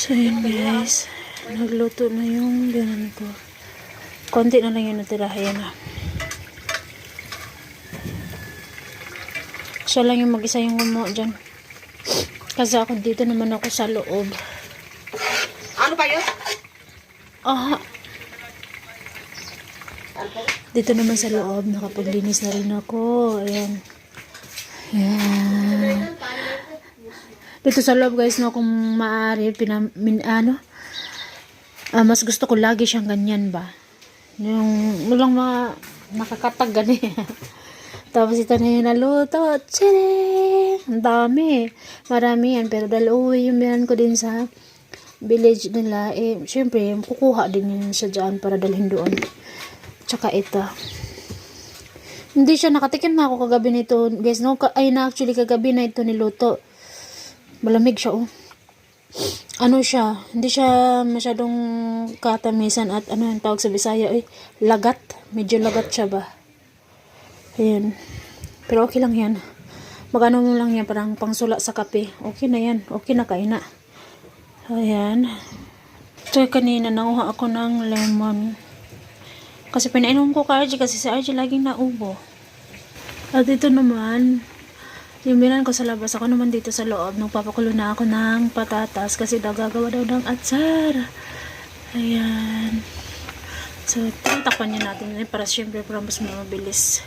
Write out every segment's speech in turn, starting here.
So yun guys, nagluto na yung biyanan ko. Konti na lang yung natira. Ayan na. Siya lang yung mag-isa yung gumawa dyan. Kasi ako dito naman ako sa loob. Ano ba yun? Aha. Dito naman sa loob, nakapaglinis na rin ako. Ayan. Ayan. Dito sa loob guys, no, kung maaari, mas gusto ko lagi siyang ganyan ba. Yung walang nakakatag gani. Tapos ito na yung naluto. Tcharing! Ang dami. Marami yan. Pero dahil uwi yung binan ko din sa village nila, syempre, kukuha din yun siya dyan para dalhin doon. Tsaka ito. Hindi siya nakatikim na ako kagabi nito. Guys, no? Actually, kagabi na ito niluto. Malamig siya, oh. Ano siya? Hindi siya masyadong katamisan at ano yung tawag sa Bisaya, lagat. Medyo lagat siya ba? Ayan. Pero okay lang yan. Magano mo lang yan, parang pangsula sa kape. Okay na yan. Okay na, kain na. Ayan. So, kanina nanguha ako ng lemon. Kasi pinainom ko ka RG kasi si RG laging naubo. At ito naman, yung binan ko sa labas, ako naman dito sa loob, nagpapakulo na ako ng patatas kasi gagawa daw ng atsar. Ayan. So, tatakpan niya natin yun para syempre para mas mabilis.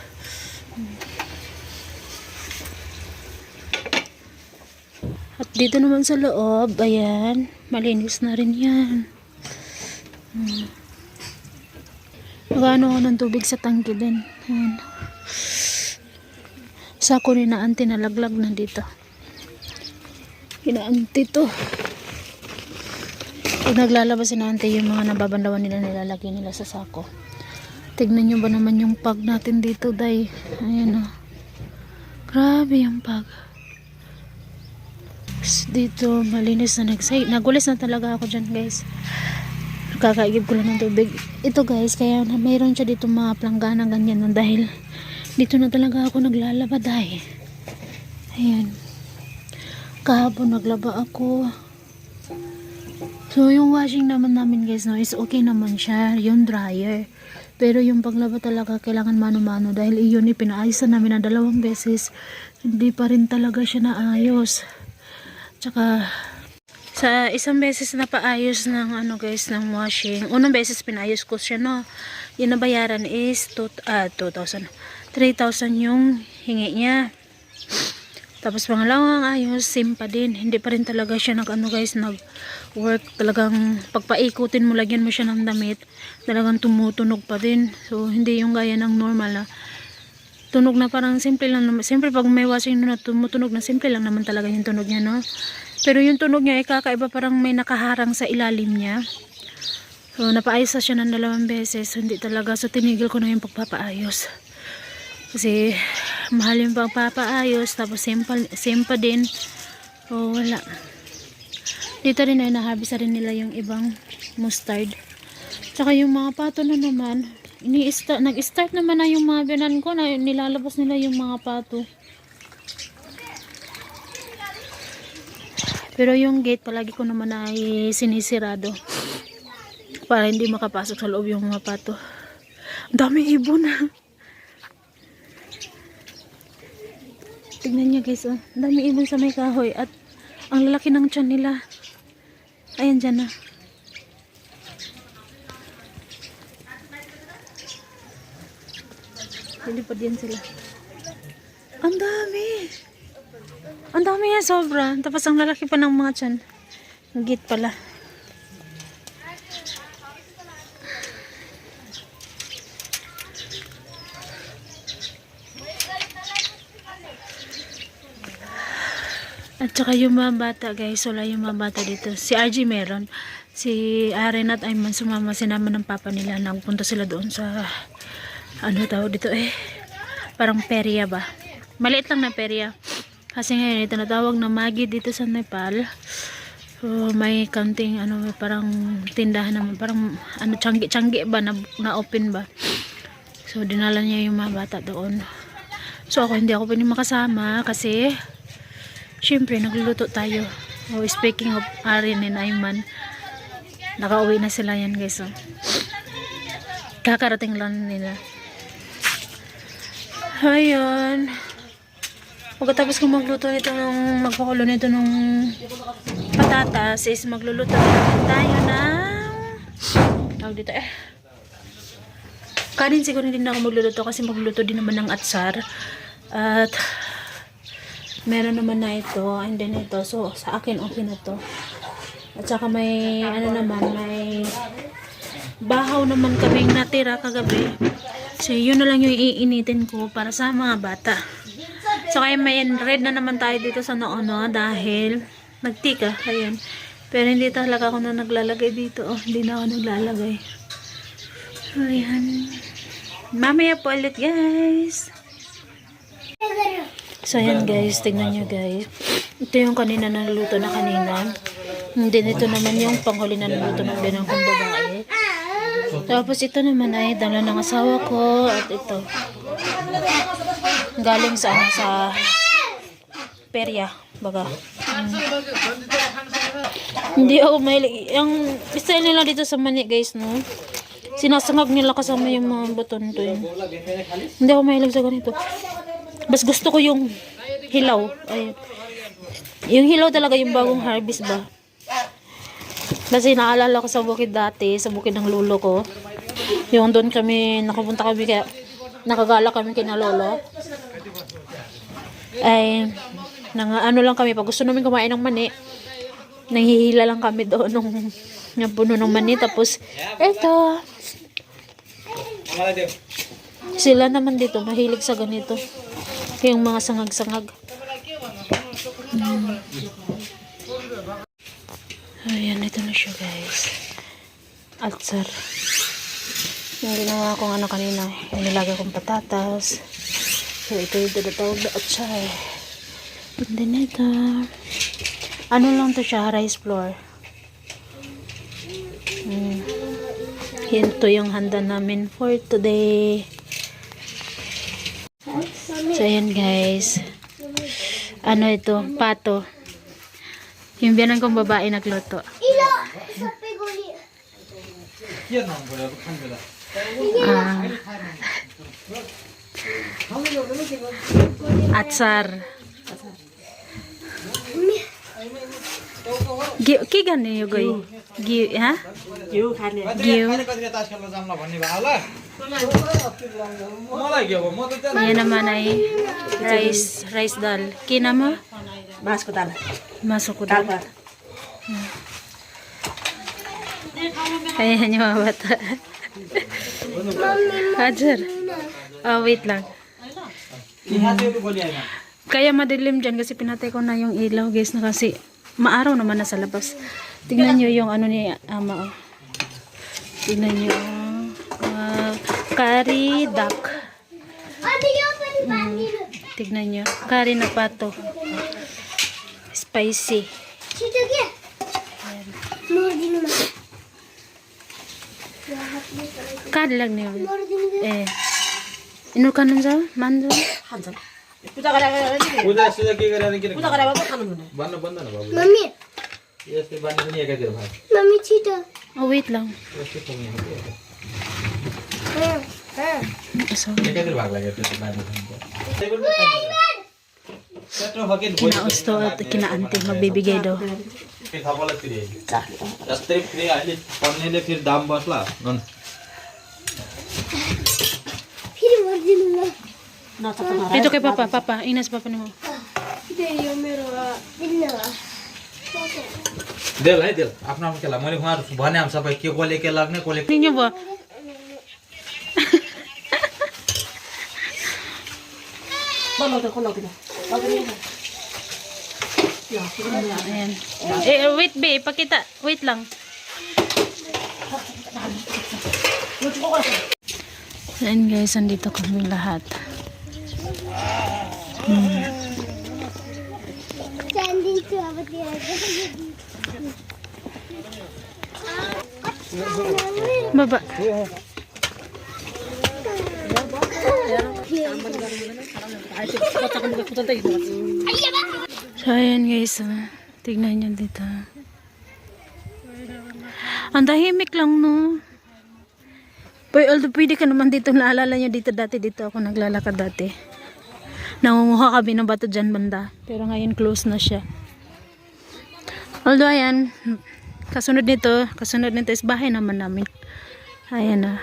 At dito naman sa loob, ayan, malinis na rin yan. Magano ako ng tubig sa tangke din. Ayan. Sako ni na auntie nalaglag na dito. Ina-auntie to. Pag naglalabas si na auntie yung mga nababandawan nila, nilalagay nila sa sako. Tignan nyo ba naman yung pag natin dito, day. Ayan o. Grabe yung pag. Dito, malinis na nagulis na talaga ako dyan, guys. Kakaigib ko lang ng tubig. Ito, guys, kaya mayroon siya dito mga planggana ganyan dahil dito na talaga ako naglalaba dahil. Ayan. Kahapon naglaba ako. So, yung washing naman namin guys, no, is okay naman siya. Yung dryer. Pero yung paglaba talaga, kailangan mano-mano. Dahil iyon, pinaayos na namin na 2 beses. Hindi pa rin talaga siya naayos. Tsaka, sa 1 beses na paayos ng ano guys, ng washing. Unang beses pinayos ko siya, no. Yung nabayaran is 2,000. 3,000 yung hingi niya. Tapos pangalawang ayos, same pa din. Hindi pa rin talaga siya nag-work. Talagang pagpaikutin mo, lagyan mo siya ng damit, talagang tumutunog pa din. So, hindi yung gaya ng normal na tunog na parang simple lang naman. Simple pag may washing na tumutunog na simple lang naman talaga yung tunog niya, no? Pero yung tunog niya ay kakaiba, parang may nakaharang sa ilalim niya. So, napaayos na siya ng 2 beses. Hindi talaga. So, tinigil ko na yung pagpapaayos. Kasi mahal yung pagpapaayos, tapos same pa din. O wala. Dito rin ay nahabis rin nila yung ibang mustard. Tsaka yung mga pato na naman, nag-start naman na yung mga binan ko na nilalabas nila yung mga pato. Pero yung gate palagi ko naman ay sinisirado para hindi makapasok sa loob yung mga pato. Ang daming ibon. Tignan niyo guys, oh. Ang dami ibon sa may kahoy at ang lalaki ng tiyan nila. Ayan dyan na. Lilipad yan sila. Ang dami. Ang dami yan sobra. Tapos ang lalaki pa ng mga tiyan. Ang gate pala. At saka yung mga bata guys, wala yung mga bata dito. Si RG meron. Si Aren at Ayman sinama ng papa nila. Nagpunta sila doon sa ano tawag dito parang perya ba. Maliit lang na perya. Kasi ngayon ito natawag na Magi dito sa Nepal. So, may counting parang tindahan naman. Parang tiyanggi ba na open ba. So dinala niya yung mga bata doon. So ako hindi ako pwede makasama kasi syempre nagluluto tayo. Oh, speaking of Arin and Ayman, nakauwi na sila yan guys. Oh. Kakarating lang nila. Ayun. Pagkatapos ko magluto nito magpakulo nito ng patatas is magluluto naman tayo ng tawag dito kanin. Siguro hindi na ako magluluto kasi magluluto din naman ng atsar. At meron naman na ito and then ito. So sa akin okay na to. At saka may ano naman, may bahaw naman kaming natira kagabi. So yun na lang yung iinitin ko para sa mga bata. So kaya may red na naman tayo dito sa noono dahil nagtika. Ayan. Pero hindi talaga ako na naglalagay dito. Oh, hindi na ako naglalagay. Ayan. Mamaya po ulit guys. So ayan guys, tignan nyo guys. Ito yung kanina naluto na kanina. Hindi ito naman yung panghuli na naluto ng binang kong babae. Tapos ito naman ay dala ng asawa ko. At ito galing sa perya baga. Hindi ako mahilig. Yung style nila dito sa mani guys, no? Sinasangag nila kasama yung mga baton to yun. Hindi ako mahilig sa ganito. Mas gusto ko yung hilaw. Ayun. Yung hilaw talaga yung bagong harvest ba. Kasi naalala ko sa bukid dati, sa bukid ng lolo ko. Yung doon kami, nakapunta kami kaya nakagala kami kina lolo. Ay, ano lang kami, pag gusto namin kumain ng mani, nanghihila lang kami doon ng puno ng mani. Tapos, eto. Sila naman dito, mahilig sa ganito. Yung mga sangag-sangag. Ayan, ito na siya guys. Atsar. Yung ginawa kong ano kanina, yung nilagay kong patatas. So, ito yung tinatawag na atsar. And then ito. Ano lang to siya, rice flour. Ito yung handa namin for today. So, ayan guys. Ano ito? Pato. Yung biyanan kong babae nagluto. Atsar. के गर्ने यो गई घिउ हाँ घिउ यहाँ naman ay rice dal के नाम हो मासुको दाल ayan yung mga bata Hajar wait lang kaya madilim dyan kasi pinatay ko na yung ilaw guys na kasi maaraw naman na sa labas. Tingnan nyo yung ano ni ama. Oh. Tingnan nyo. Curry duck. Tingnan nyo. Curry na pato. Spicy. Kad lang niyo. Ino kanan sa? Manzo? 한잔. पूजा सुजा के गरेर किन पूजा गरेर बाबा खानु हुने भन्न बन्द न बाबु मम्मी यस्तै बानी पनि एकातिर भयो मम्मी छिटो wait lang यस्तै पुग्ने हो एकातिर भाग लाग्यो त्यो बानी सेट्रो हकिन Kinausto at kinaante magbibigay daw. के थापाला फ्री जस्तै फ्री अहिले पन्नेले फेरि दाम बस्ला नन फेरि भर्दिनु न Dito kay papa, inas papa mo. देल है देल आफ्नो आफ्नो खेला मैले उहाँ भने हम सबै के कोले के लाग्ने कोले Ninyo ba? Ayan. Wait be, pakita. Wait lang. Ayan guys, andito kami lahat. Baba. So ayan guys, Tignan niyo dito. Ang tahimik lang, no? Although pwede ka naman dito, naalala niyo dito dati, dito ako naglalakad dati. Nangunguha kami ng bato dyan banda. Pero ngayon close na siya. Although ayan, kasunod nito is bahay naman namin. Ayan na.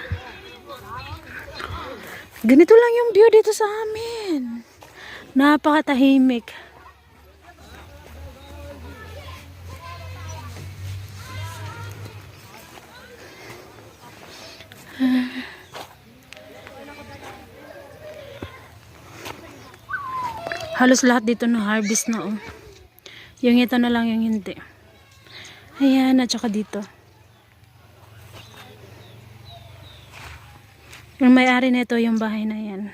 Ganito lang yung view dito sa amin. Napakatahimik. Halos lahat dito na harvest na, oh. Yung ito na lang yung hindi. Ayan, at saka dito. Yung may-ari nito yung bahay na yan.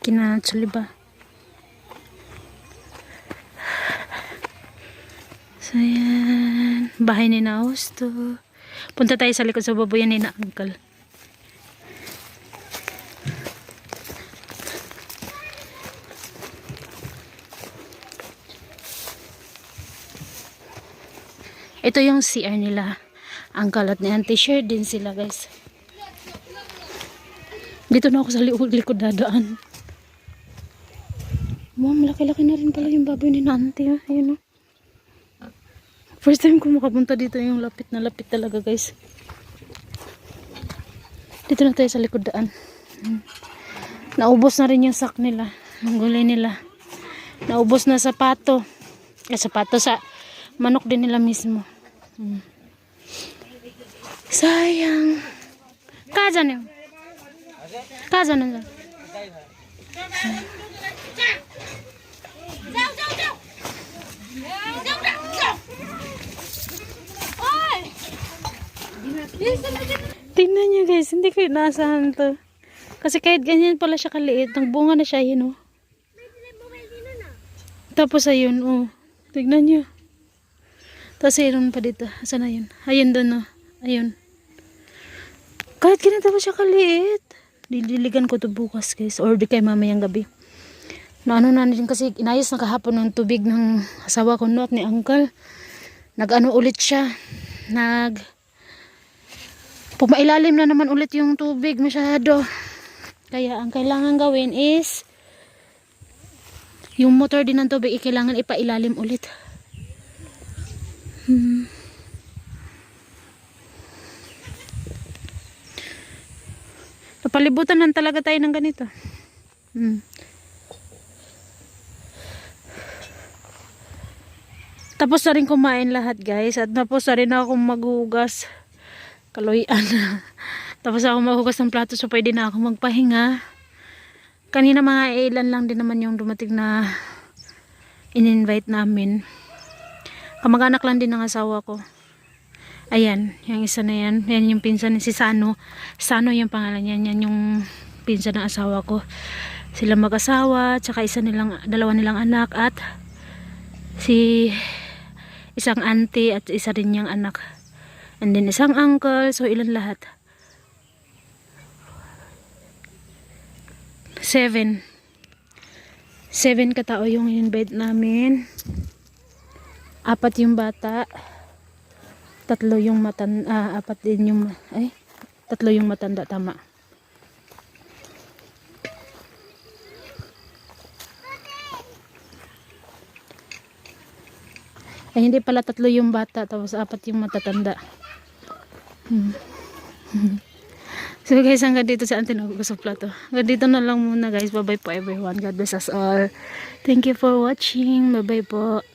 Kinatsuli ba? So, ayan. Bahay ni na Augusto. Punta tayo sa likod sa baboyan ni na Uncle. Ito yung CR nila. Uncle at ni Auntie, share din sila, guys. Dito na ako sa likod dadaan. Mom, laki-laki na rin pala yung baboy ni Auntie. Ayun, oh. First time ko makapunta dito, yung lapit na lapit talaga, guys. Dito na tayo sa likod daan. Naubos na rin yung sak nila. Ang gulay nila. Naubos na sapato. Sapato sa manok din nila mismo. Sayang. Kaja na yun. Kaja na yun. Tingnan niyo, guys, hindi ko inaasahan to. Kasi kahit ganyan pala siya kaliit, nang bunga na siya, yun, oh. Tapos ayun, oh. Tingnan niyo. Tapos ayun pa dito. Saan na yun? Ayun doon, oh. Ayun. Kahit ganito pa siya kaliit. Didiligan ko to bukas, guys. Or di kay mamayang gabi. Ano na din kasi inayos na kahapon ng tubig ng asawa ko, no, at ni Uncle. Nag-ano ulit siya. Pumailalim na naman ulit yung tubig masyado. Kaya ang kailangan gawin is yung motor din ng tubig kailangan ipailalim ulit. Napalibutan lang talaga tayo ng ganito. Tapos na rin kumain lahat, guys. At tapos na rin akong maghugas. Kaloyan. Tapos ako maghugas ng plato, so pwede na ako magpahinga. Kanina mga ilan lang din naman yung dumating na in-invite namin. Kamag-anak lang din ng asawa ko. Ayan, yung isa na yan. Yan yung pinsan ni si Sano. Sano yung pangalan niya. Yan yung pinsan ng asawa ko. Sila mag-asawa, tsaka dalawa nilang anak, at si isang auntie at isa rin niyang anak. And then isang uncle. So ilan lahat? 7 katao yung invite namin. 4 yung bata. 3 yung matanda. 4 din yung 3 yung matanda, tama. Hindi pala 3 yung bata, tapos 4 yung matatanda. So guys, hanggang dito sa atin ako sa plato. Hanggang dito na lang muna, guys. Bye bye po everyone. God bless us all. Thank you for watching. Bye bye po.